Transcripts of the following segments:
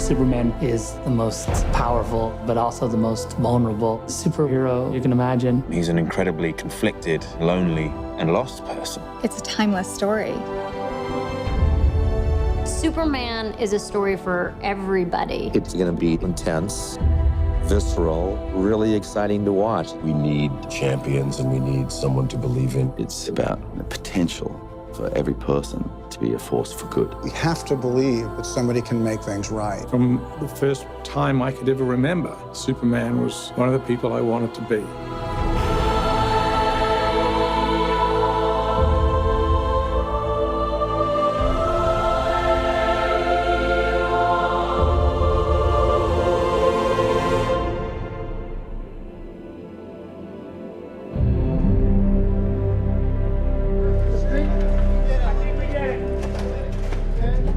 Superman is the most powerful, but also the most vulnerable superhero you can imagine. He's an incredibly conflicted, lonely, and lost person. It's a timeless story. Superman is a story for everybody. It's going to be intense, visceral, really exciting to watch. We need champions and we need someone to believe in. It's about the potential for every person to be a force for good. We have to believe that somebody can make things right. From the first time I could ever remember, Superman was one of the people I wanted to be.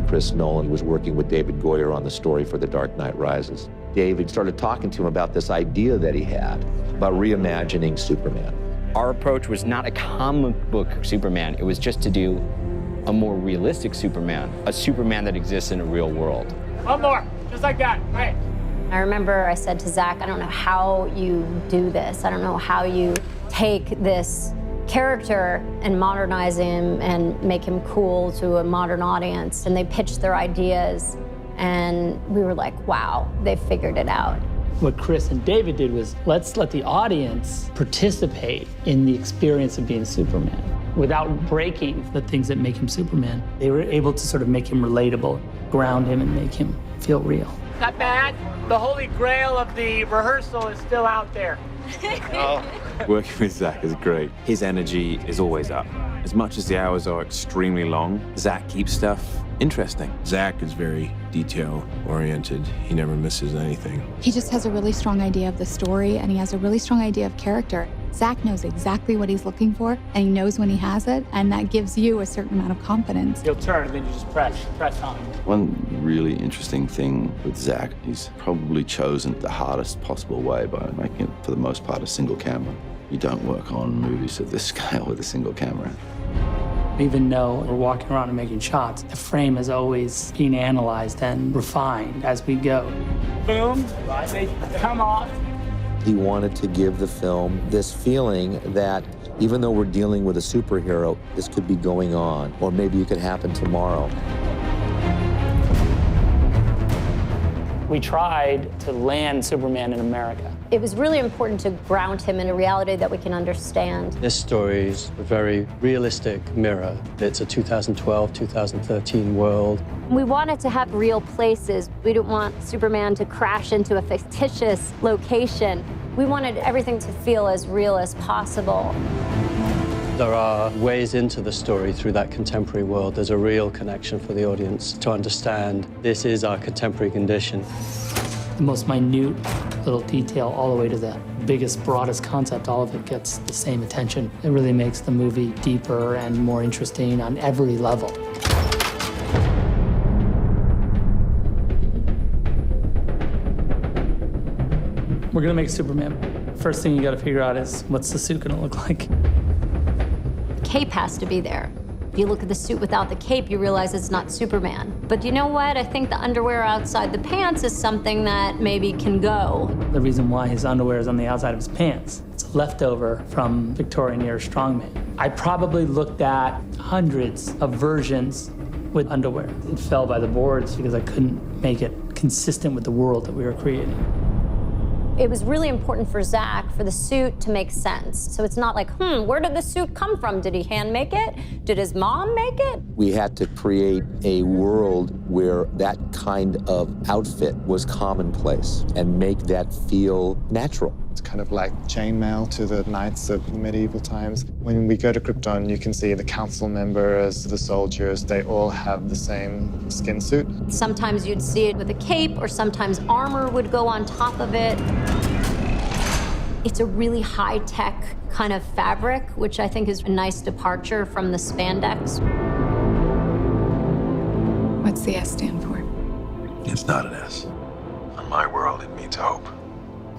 Chris Nolan was working with David Goyer on the story for The Dark Knight Rises. David started talking to him about this idea that he had about reimagining Superman. Our approach was not a comic book Superman. It was just to do a more realistic Superman, a Superman that exists in a real world. One more, just like that, right. I remember I said to Zach, I don't know how you do this. I don't know how you take this character and modernize him and make him cool to a modern audience. And they pitched their ideas, and we were like, wow, they figured it out. What Chris and David did was, let's let the audience participate in the experience of being Superman without breaking the things that make him Superman. They were able to sort of make him relatable, ground him, and make him feel real. Not bad. The holy grail of the rehearsal is still out there. Working with Zach is great. His energy is always up. As much as the hours are extremely long, Zach keeps stuff interesting. Zach is very detail-oriented. He never misses anything. He just has a really strong idea of the story, and he has a really strong idea of character. Zach knows exactly what he's looking for, and he knows when he has it, and that gives you a certain amount of confidence. You'll turn, and then you just press on. One really interesting thing with Zach, he's probably chosen the hardest possible way by making it, for the most part, a single camera. You don't work on movies of this scale with a single camera. Even though we're walking around and making shots, the frame is always being analyzed and refined as we go. Boom, they come off. He wanted to give the film this feeling that even though we're dealing with a superhero, this could be going on, or maybe it could happen tomorrow. We tried to land Superman in America. It was really important to ground him in a reality that we can understand. This story is a very realistic mirror. It's a 2012, 2013 world. We wanted to have real places. We didn't want Superman to crash into a fictitious location. We wanted everything to feel as real as possible. There are ways into the story through that contemporary world. There's a real connection for the audience to understand this is our contemporary condition. The most minute little detail all the way to the biggest, broadest concept, all of it gets the same attention. It really makes the movie deeper and more interesting on every level. We're gonna make Superman. First thing you gotta figure out is, what's the suit gonna look like? The cape has to be there. If you look at the suit without the cape, you realize it's not Superman. But you know what? I think the underwear outside the pants is something that maybe can go. The reason why his underwear is on the outside of his pants, it's a leftover from Victorian era strongman. I probably looked at hundreds of versions with underwear. It fell by the boards because I couldn't make it consistent with the world that we were creating. It was really important for Zach for the suit to make sense. So it's not like, where did the suit come from? Did he hand make it? Did his mom make it? We had to create a world where that kind of outfit was commonplace and make that feel natural. It's kind of like chainmail to the knights of medieval times. When we go to Krypton, you can see the council members, the soldiers, they all have the same skin suit. Sometimes you'd see it with a cape, or sometimes armor would go on top of it. It's a really high-tech kind of fabric, which I think is a nice departure from the spandex. What's the S stand for? It's not an S. On my world, it means hope.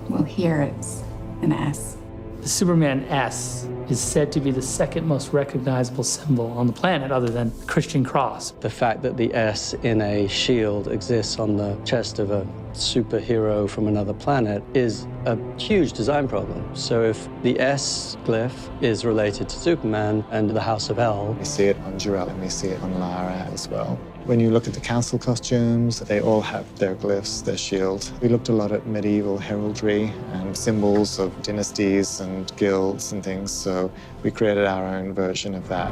Well, here it's an S. The Superman S is said to be the second most recognizable symbol on the planet other than the Christian cross. The fact that the S in a shield exists on the chest of a superhero from another planet is a huge design problem. So if the S glyph is related to Superman and the House of El, we see it on Jor-El and we see it on Lara as well. When you look at the council costumes, they all have their glyphs, their shield. We looked a lot at medieval heraldry and symbols of dynasties and guilds and things, so we created our own version of that.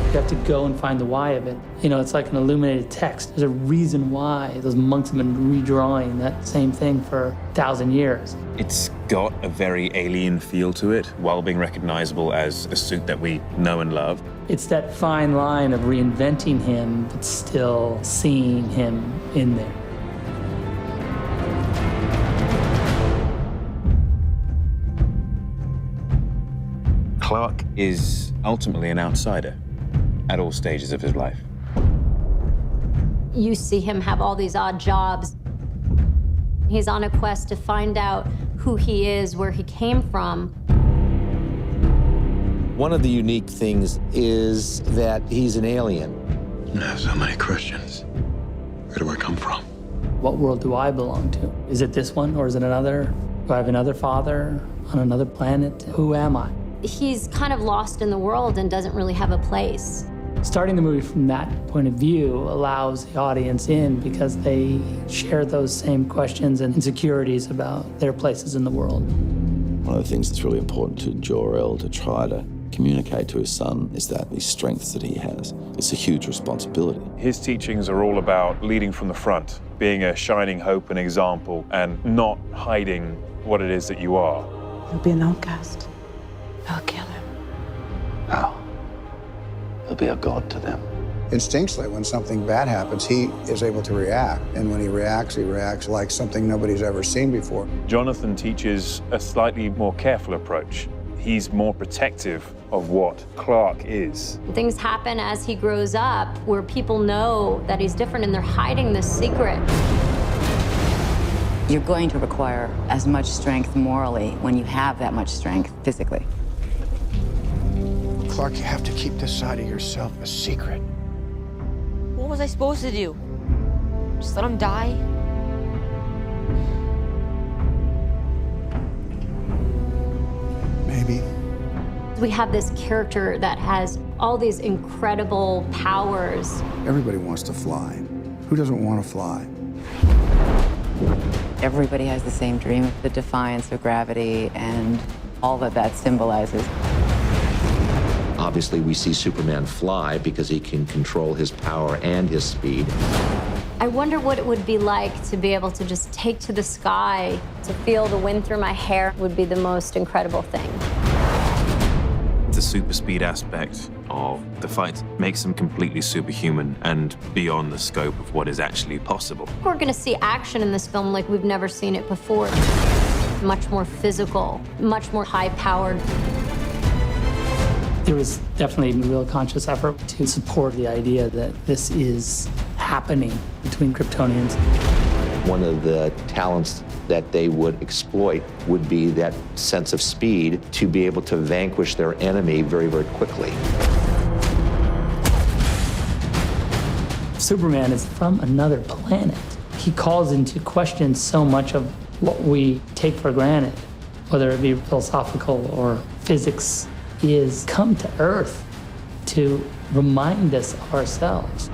You have to go and find the why of it. You know, it's like an illuminated text. There's a reason why those monks have been redrawing that same thing for 1,000 years. It's got a very alien feel to it, while being recognizable as a suit that we know and love. It's that fine line of reinventing him, but still seeing him in there. Clark is ultimately an outsider at all stages of his life. You see him have all these odd jobs. He's on a quest to find out who he is, where he came from. One of the unique things is that he's an alien. I have so many questions. Where do I come from? What world do I belong to? Is it this one or is it another? Do I have another father on another planet? Who am I? He's kind of lost in the world and doesn't really have a place. Starting the movie from that point of view allows the audience in because they share those same questions and insecurities about their places in the world. One of the things that's really important to Jor-El to try to communicate to his son is that these strengths that he has. It's a huge responsibility. His teachings are all about leading from the front, being a shining hope and example, and not hiding what it is that you are. He'll be an outcast. I'll kill him. How? He'll be a god to them. Instinctually, when something bad happens, he is able to react. And when he reacts like something nobody's ever seen before. Jonathan teaches a slightly more careful approach. He's more protective of what Clark is. Things happen as he grows up where people know that he's different and they're hiding this secret. You're going to require as much strength morally when you have that much strength physically. Clark, you have to keep this side of yourself a secret. What was I supposed to do? Just let him die? Maybe. We have this character that has all these incredible powers. Everybody wants to fly. Who doesn't want to fly? Everybody has the same dream of the defiance of gravity and all that that symbolizes. Obviously, we see Superman fly because he can control his power and his speed. I wonder what it would be like to be able to just take to the sky, to feel the wind through my hair would be the most incredible thing. The super speed aspect of the fight makes him completely superhuman and beyond the scope of what is actually possible. We're going to see action in this film like we've never seen it before. Much more physical, much more high-powered. There was definitely a real conscious effort to support the idea that this is happening between Kryptonians. One of the talents that they would exploit would be that sense of speed to be able to vanquish their enemy very, very quickly. Superman is from another planet. He calls into question so much of what we take for granted, whether it be philosophical or physics. He has come to Earth to remind us of ourselves.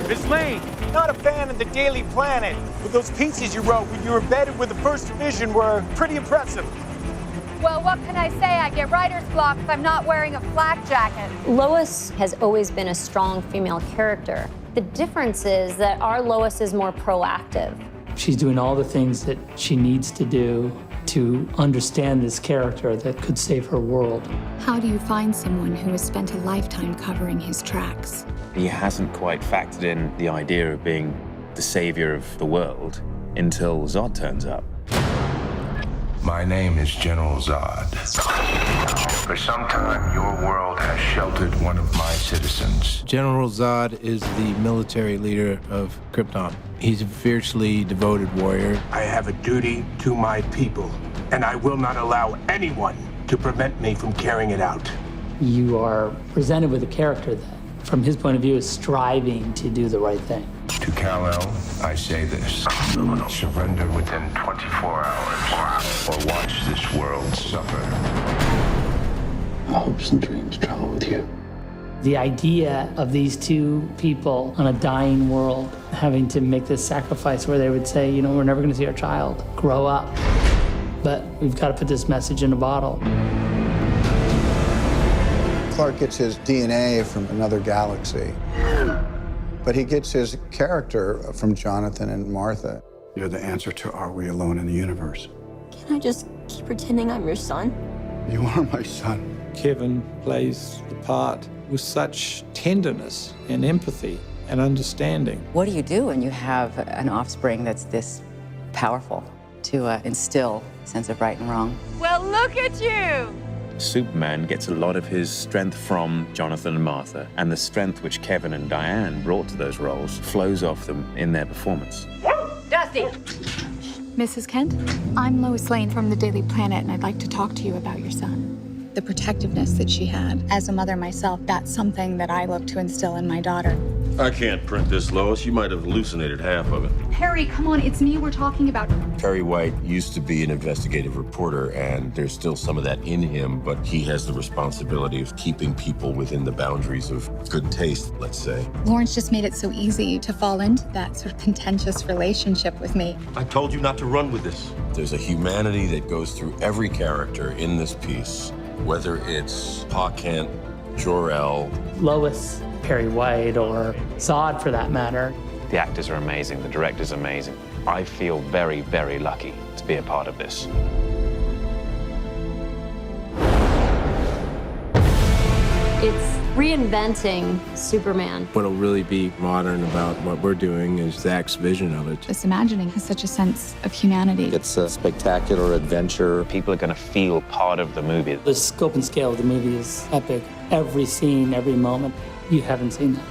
Miss Lane, not a fan of the Daily Planet, but those pieces you wrote when you were embedded with the First Division were pretty impressive. Well, what can I say? I get writer's block if I'm not wearing a flak jacket. Lois has always been a strong female character. The difference is that our Lois is more proactive. She's doing all the things that she needs to do to understand this character that could save her world. How do you find someone who has spent a lifetime covering his tracks? He hasn't quite factored in the idea of being the savior of the world until Zod turns up. My name is General Zod. For some time, your world has sheltered one of my citizens. General Zod is the military leader of Krypton. He's a fiercely devoted warrior. I have a duty to my people, and I will not allow anyone to prevent me from carrying it out. You are presented with a character that, from his point of view, is striving to do the right thing. To Kal-El, I say this. Surrender within 24 hours, or watch this world suffer. Hopes and dreams travel with you. The idea of these two people on a dying world having to make this sacrifice where they would say, you know, we're never going to see our child grow up, but we've got to put this message in a bottle. Clark gets his DNA from another galaxy, but he gets his character from Jonathan and Martha. You're the answer to Are We Alone in the Universe? Can I just keep pretending I'm your son? You are my son. Kevin plays the part with such tenderness and empathy and understanding. What do you do when you have an offspring that's this powerful to instill a sense of right and wrong? Well, look at you! Superman gets a lot of his strength from Jonathan and Martha, and the strength which Kevin and Diane brought to those roles flows off them in their performance. Dusty! Mrs. Kent, I'm Lois Lane from the Daily Planet, and I'd like to talk to you about your son. The protectiveness that she had. As a mother myself, that's something that I look to instill in my daughter. I can't print this, Lois. You might have hallucinated half of it. Harry, come on, it's me we're talking about. Perry White used to be an investigative reporter, and there's still some of that in him, but he has the responsibility of keeping people within the boundaries of good taste, let's say. Lawrence just made it so easy to fall into that sort of contentious relationship with me. I told you not to run with this. There's a humanity that goes through every character in this piece, whether it's Pa Kent, Jor-El, Lois, Perry White, or Zod for that matter. The actors are amazing, the director's amazing. I feel very, very lucky to be a part of this. It's reinventing Superman. What'll really be modern about what we're doing is Zach's vision of it. This imagining has such a sense of humanity. It's a spectacular adventure. People are going to feel part of the movie. The scope and scale of the movie is epic. Every scene, every moment, you haven't seen that.